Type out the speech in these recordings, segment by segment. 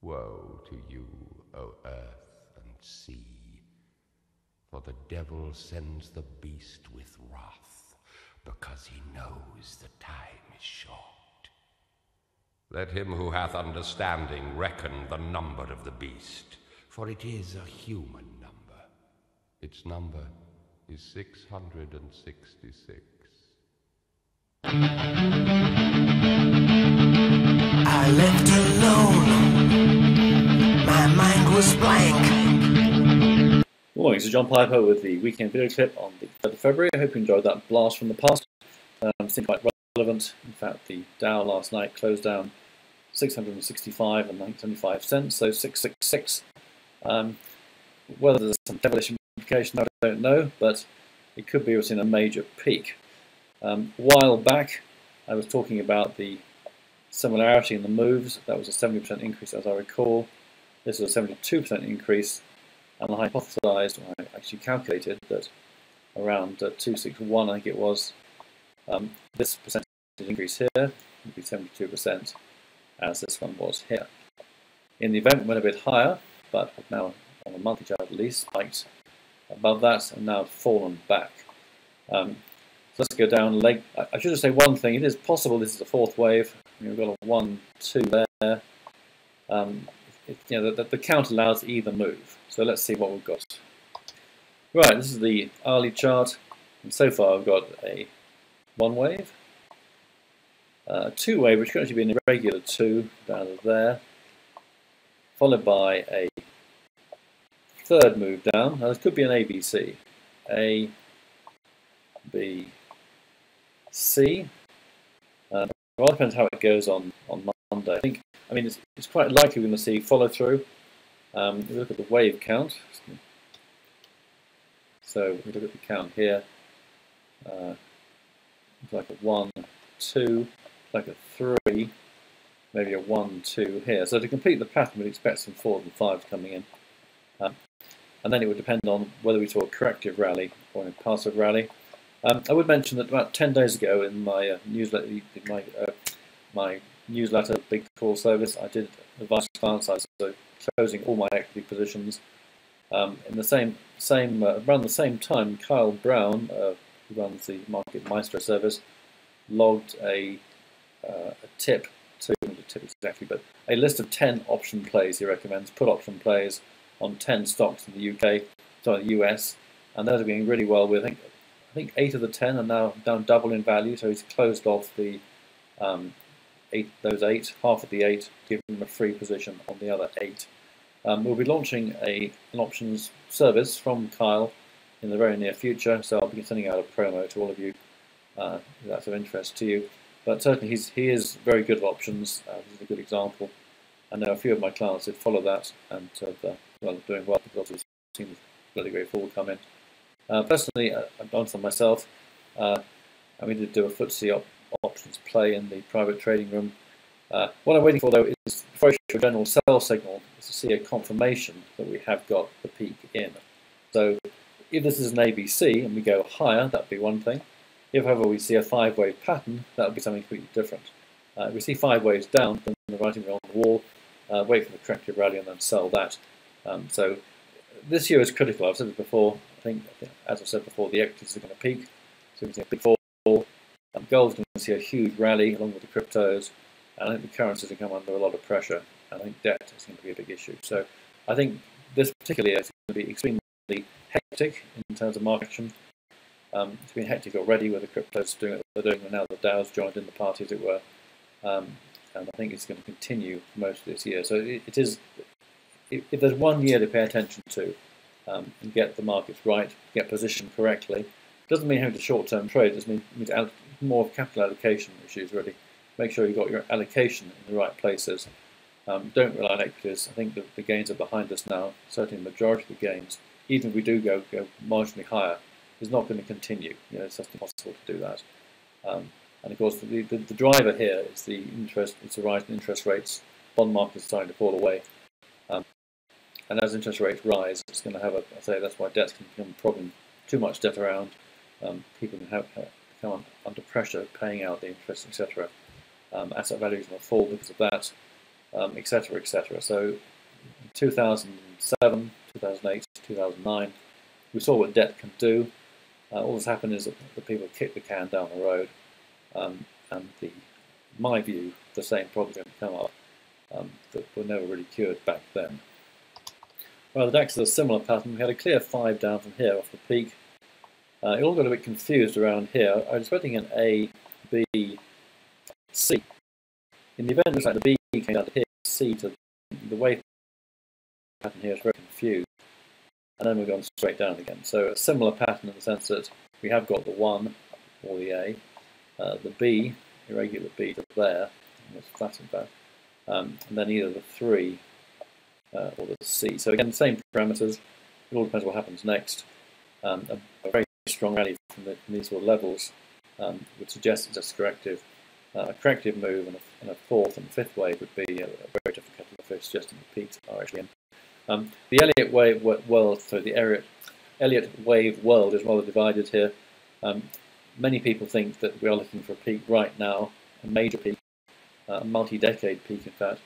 Woe to you, O earth and sea, for the devil sends the beast with wrath, because he knows the time is short. Let him who hath understanding reckon the number of the beast, for it is a human number. Its number is 666. I left alone. My mind was blank. Good morning, this is John Piper with the weekend video clip on the 3rd of February. I hope you enjoyed that blast from the past. Seemed quite relevant. In fact, the Dow last night closed down 665 and 75 cents, so 666. Whether there's some devilish implication, I don't know, but it could be we've seen a major peak. A while back, I was talking about the similarity in the moves. That was a 70% increase, as I recall. This is a 72% increase, and I hypothesized, or I actually calculated, that around 261, I think it was, this percentage increase here would be 72%, as this one was here. In the event, it went a bit higher, but now on a monthly chart at least, spiked above that and now fallen back. So let's go down. I should just say one thing. It is possible this is a fourth wave. We've got a 1, 2 there. The count allows either move. So let's see what we've got. Right, this is the hourly chart, and so far I've got a 1 wave, a 2 wave, which could actually be an irregular 2 down to there, followed by a 3rd move down. Now this could be an ABC. A, B, C. It all depends how it goes on Monday. I mean, it's quite likely we're going to see follow through. If we look at the wave count, so we look at the count here. It's like a 1, 2, like a 3, maybe a 1, 2 here. So to complete the pattern, we'd expect some 4s and 5s coming in. And then it would depend on whether we saw a corrective rally or a passive rally. I would mention that about 10 days ago in my newsletter, my newsletter, Big Call Service, I did advise clients I was closing all my equity positions. In the around the same time, Kyle Brown, who runs the Market Maestro service, logged a tip to, not a tip exactly, but a list of 10 option plays he recommends, put option plays on 10 stocks in the the US, and those are going really well with. I think 8 of the 10 are now down double in value, so he's closed off the those 8, half of the 8, giving them a free position on the other 8. We'll be launching an options service from Kyle in the very near future, so I'll be sending out a promo to all of you if that's of interest to you. But certainly he is very good at options. This is a good example. I know a few of my clients did follow that and doing well because we've seen the really great fall come in. Personally, I've done some myself. I did do a FTSE options play in the private trading room. What I'm waiting for, though, is before I show a general sell signal, is to see a confirmation that we have got the peak in. So if this is an ABC and we go higher, that would be one thing. If, however, we see a 5-wave pattern, that would be something completely different. If we see 5 waves down, then the writing on the wall, wait for the corrective rally and then sell that. So this year is critical. I've said it before. I think, as I said before, the equities are going to peak. So we can see a big fall. Gold's going to see a huge rally along with the cryptos. And I think the currencies are going to come under a lot of pressure. And I think debt is going to be a big issue. So I think this particular year is going to be extremely hectic in terms of market action. It's been hectic already with the cryptos doing what they're doing, and now the Dow's joined in the party, as it were. And I think it's going to continue most of this year. So it is. If there's one year to pay attention to and get the markets right, get positioned correctly, doesn't mean having to short-term trade. It just means more of capital allocation issues, really. Make sure you've got your allocation in the right places. Don't rely on equities. I think the gains are behind us now. Certainly the majority of the gains, even if we do go marginally higher, is not going to continue. It's just impossible to do that. And of course, the driver here is the interest. It's a rise in interest rates. Bond market is starting to fall away. And as interest rates rise, it's going to have that's why debts can become a problem. Too much debt around, people can come under pressure paying out the interest, etc. Asset values will fall because of that. etc., etc. So in 2007, 2008, 2009, we saw what debt can do. All that's happened is that the people kick the can down the road, and in my view, the same problems are going to come up that were never really cured back then. Well, the DAX is a similar pattern. We had a clear 5 down from here off the peak. It all got a bit confused around here. I was expecting an A, B, C. In the event, it looks like the B came down to here, C to the wave pattern here is very confused. And then we've gone straight down again. So a similar pattern in the sense that we have got the 1, or the A, the B, irregular B to there, and it's flattened back, and then either the 3 or the C. So again, the same parameters. It all depends what happens next. A very strong rally from these sort of levels would suggest it's a corrective move, and a fourth and fifth wave would be very difficult to fish, suggesting the peaks are actually in. The Elliott wave world, so the Elliott wave world is rather divided here. Many people think that we are looking for a peak right now, a major peak, a multi-decade peak, in fact.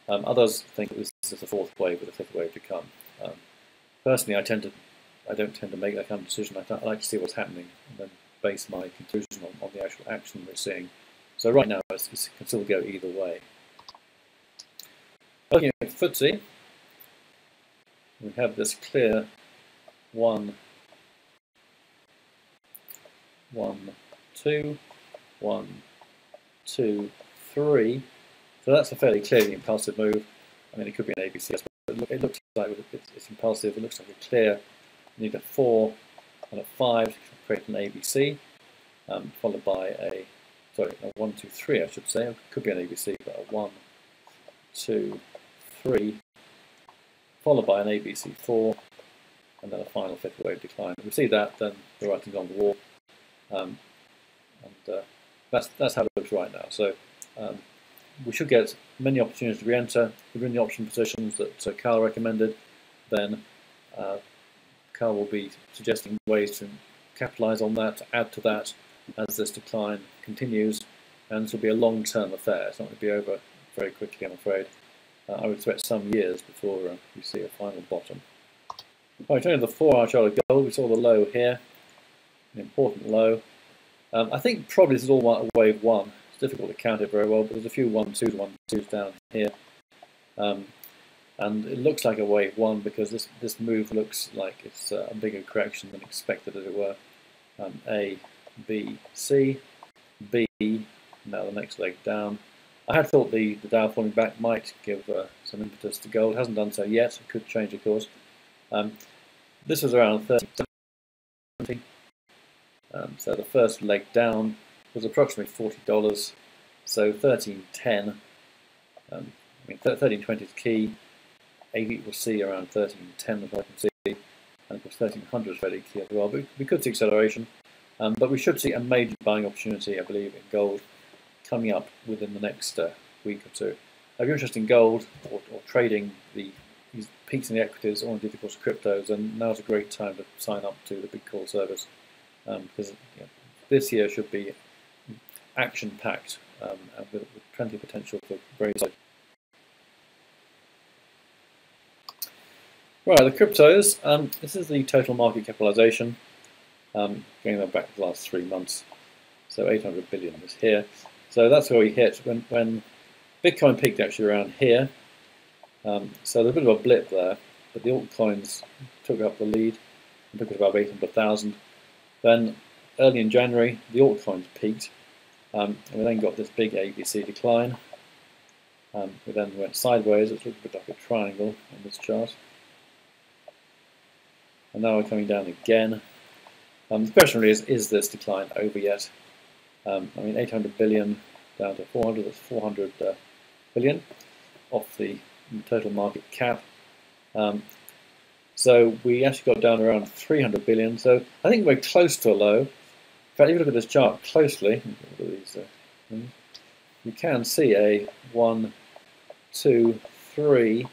Others think that this is the fourth wave with a fifth wave to come. Personally, I don't tend to make that kind of decision. I like to see what's happening and then base my conclusion on the actual action we're seeing. So right now, it can still go either way. Looking at FTSE, we have this clear 1, 2, 1, 2, 3. So that's a fairly clearly impulsive move. I mean, it could be an ABC, but it looks like it's impulsive. It looks like a clear. You need a 4 and a 5 to create an ABC, followed by a 1, 2, 3, I should say. It could be an ABC, but a 1, 2, 3, followed by an ABC 4, and then a final fifth wave decline. If we see that, then the writing's on the wall, and that's how it looks right now. So we should get many opportunities to re-enter. If we're in the option positions that Carl recommended, then Carl will be suggesting ways to capitalise on that, to add to that as this decline continues, and this will be a long-term affair. It's not going to be over very quickly, I'm afraid. I would expect some years before we see a final bottom. Right, turning to the 4-hour chart of gold, we saw the low here, an important low. I think probably this is all a wave 1. It's difficult to count it very well, but there's a few 1-2s, 1-2s down here. And it looks like a wave 1 because this move looks like it's a bigger correction than expected, as it were. A, B, C, B, now the next leg down. I had thought the Dow falling back might give some impetus to gold. It hasn't done so yet. It could change, of course. This was around 13.70. So the first leg down was approximately $40. So 13.10. I mean, 13.20 is key. A we'll see around 13.10, if I can see, and of course 1300 is very key as well. But we could see acceleration, but we should see a major buying opportunity, I believe, in gold coming up within the next week or two. If you're interested in gold or trading these peaks in the equities, or indeed, of course, cryptos, then now's a great time to sign up to the Big Call service, because this year should be action-packed and with plenty of potential for very solid. Right, the cryptos. This is the total market capitalization, going back to the last 3 months. So 800 billion is here. So that's where we hit when Bitcoin peaked actually around here. So there's a bit of a blip there, but the altcoins took up the lead and took it above 800,000. Then early in January, the altcoins peaked, and we then got this big ABC decline. We then went sideways. It looked a bit like a triangle on this chart. And now we're coming down again. The question really is this decline over yet? I mean, 800 billion down to 400, that's 400 billion off the total market cap. So we actually got down around 300 billion. So I think we're close to a low. In fact, if you look at this chart closely, look at these things, you can see a 1, 2, 3,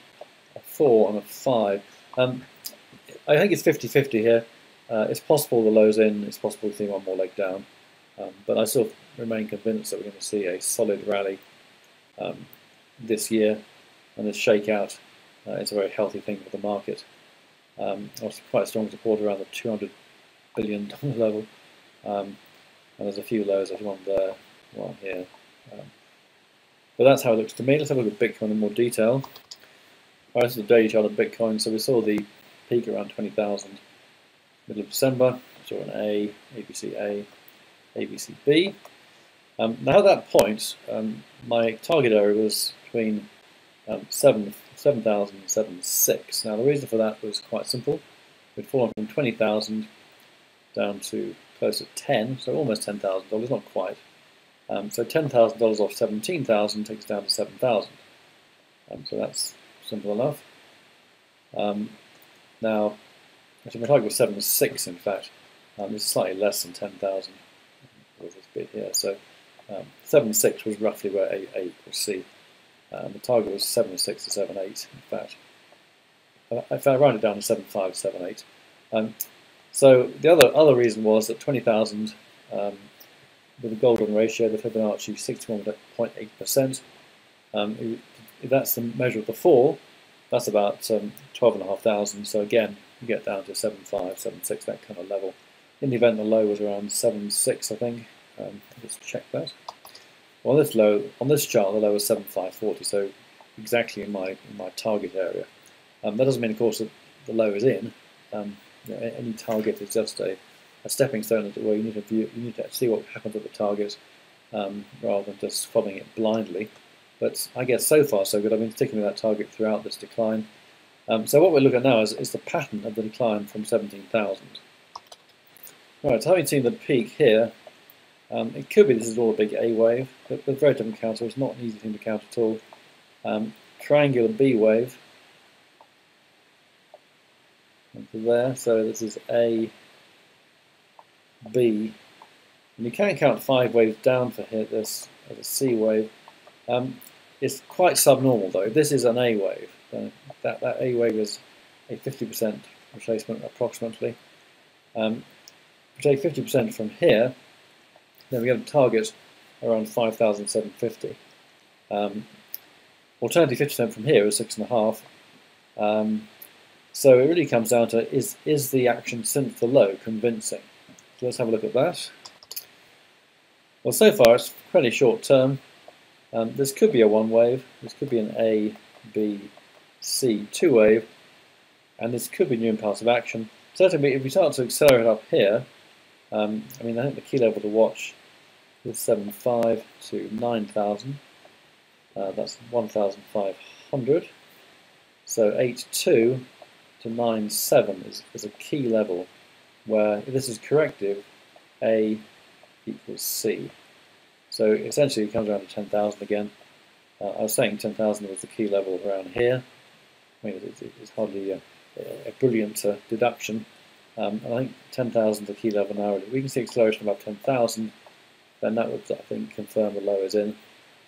a 4, and a 5. I think it's 50-50 here. It's possible the low's in, it's possible to see one more leg down. But I still remain convinced that we're going to see a solid rally this year. and this shakeout is a very healthy thing for the market. Also quite strong support around the $200 billion level, and there's a few lows. There's one there, one here. But that's how it looks to me. Let's have a look at Bitcoin in more detail. Right, this is the daily chart of Bitcoin. So we saw the peak around 20,000 middle of December. So an A, ABC A, ABC B. Now at that point, my target area was between 7,000 and 7,600. Now the reason for that was quite simple. We'd fallen from 20,000 down to close to 10, so almost $10,000, not quite. So $10,000 off 17,000 takes us down to 7,000. So that's simple enough. Now, actually my target was 7,600 in fact. This is slightly less than 10,000 with this bit here. So 7,600 was roughly where A equals C. The target was 7,600 to 7,800 in fact. If I round it down to 7,500, 7,800. So the other reason was that 20,000 with the golden ratio, the Fibonacci 61.8%. If that's the measure of the fall, that's about 12,500. So again, you get down to 7,500, 7,600, that kind of level. In the event the low was around 7,600, I think. Just check that. Well, on this chart, the low was 7,540, so exactly in my target area. That doesn't mean, of course, that the low is in. Any target is just a stepping stone where you need to see what happens at the target rather than just following it blindly. But I guess so far so good. I've been sticking with that target throughout this decline. So what we're looking at now is the pattern of the decline from 17,000. Right, so having seen the peak here, it could be this is all a big A wave, but it's very different counter. It's not an easy thing to count at all. Triangular B wave. There, so this is A, B, and you can count 5 waves down for here. This as a C wave. It's quite subnormal though. This is an A wave. That A wave is a 50% retracement approximately. If we take 50% from here, then we get a target around 5,750. Alternatively, 50% from here is 6.5. So it really comes down to is the action since the low convincing? So let's have a look at that. Well, so far it's fairly short term. This could be a one wave. This could be an A, B, C two wave, and this could be new impulsive action. Certainly, if we start to accelerate up here, I think the key level to watch is 7,500 to 9,000. That's 1,500. So 8,2 to 9,700 is a key level where, if this is corrective, A equals C. So essentially it comes around to 10,000 again. I was saying 10,000 was the key level around here. I mean, it's hardly a brilliant deduction. And I think 10,000 is the key level now. If we can see acceleration above 10,000, then that would, I think, confirm the low is in.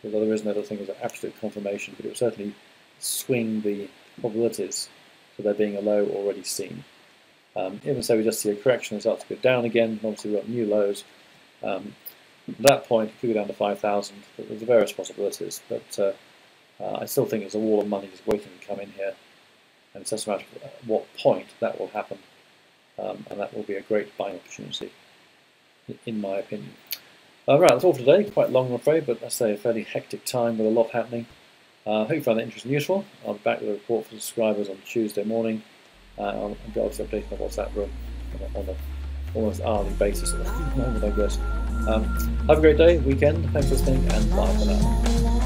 Although there isn't another thing as an absolute confirmation, but it would certainly swing the probabilities for there being a low already seen. Even so, we just see a correction and start to go down again, and obviously we've got new lows. At that point, it could go down to 5,000. There's various possibilities, but I still think it's a wall of money just waiting to come in here, and it's just a matter of at what point that will happen, and that will be a great buying opportunity, in my opinion. Right, that's all for today. Quite long, I'm afraid, but let's say a fairly hectic time with a lot happening. I hope you found that interesting and useful. I'll be back with a report for subscribers on Tuesday morning. I'll be able to update my WhatsApp room on an almost hourly basis at the moment, I guess. Have a great day, weekend. Thanks for listening, and bye for now.